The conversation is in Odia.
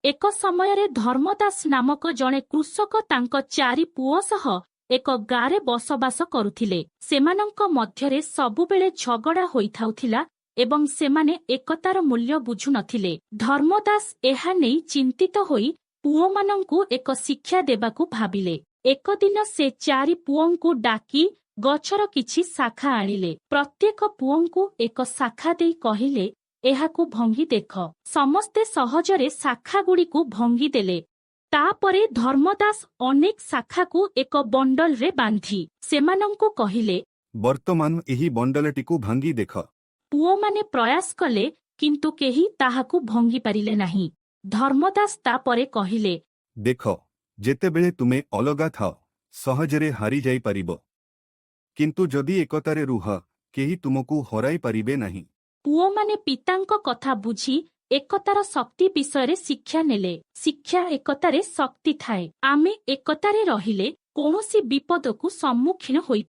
ଏକ ସମୟରେ ଧର୍ମଦାସ ନାମକ ଜଣେ କୃଷକ ତାଙ୍କ 4 ପୁଅ ସହ ଏକ ଗାଁରେ ବସବାସ କରୁଥିଲେ। ସେମାନଙ୍କ ମଧ୍ୟରେ ସବୁବେଳେ ଝଗଡ଼ା ହୋଇଥାଉଥିଲା ଏବଂ ସେମାନେ ଏକତାର ମୂଲ୍ୟ ବୁଝୁନଥିଲେ। ଧର୍ମଦାସ ଏହା ନେଇ ଚିନ୍ତିତ ହୋଇ ପୁଅମାନଙ୍କୁ ଏକ ଶିକ୍ଷା ଦେବାକୁ ଭାବିଲେ। ଏକଦିନ ସେ 4 ପୁଅଙ୍କୁ ଡାକି ଗଛର କିଛି ଶାଖା ଆଣିଲେ। ପ୍ରତ୍ୟେକ ପୁଅଙ୍କୁ ଏକ ଶାଖା ଦେଇ କହିଲେ, ଏହାକୁ ଭଙ୍ଗି ଦେଖ। ସମସ୍ତେ ସହଜରେ ଶାଖାଗୁଡ଼ିକୁ ଭଙ୍ଗିଦେଲେ। ତାପରେ ଧର୍ମଦାସ ଅନେକ ଶାଖାକୁ ଏକ ବଣ୍ଡଲରେ ବାନ୍ଧି ସେମାନଙ୍କୁ କହିଲେ, ବର୍ତ୍ତମାନ ଏହି ବଣ୍ଡଲଟିକୁ ଭାଙ୍ଗି ଦେଖ। ପୁଅମାନେ ପ୍ରୟାସ କଲେ, କିନ୍ତୁ କେହି ତାହାକୁ ଭଙ୍ଗିପାରିଲେ ନାହିଁ। ଧର୍ମଦାସ ତାପରେ କହିଲେ, ଦେଖ, ଯେତେବେଳେ ତୁମେ ଅଲଗା ଥାଅ ସହଜରେ ହାରିଯାଇପାରିବ, କିନ୍ତୁ ଯଦି ଏକତାରେ ରୁହ କେହି ତୁମକୁ ହରାଇ ପାରିବେ ନାହିଁ। ପୁଅମାନେ ପିତାଙ୍କ କଥା ବୁଝି ଏକତାର ଶକ୍ତି ବିଷୟରେ ଶିକ୍ଷା ନେଲେ। ଶିକ୍ଷା ଏକତାରେ ଶକ୍ତି ଥାଏ। ଆମେ ଏକତାରେ ରହିଲେ କୌଣସି ବିପଦକୁ ସମ୍ମୁଖୀନ ହୋଇ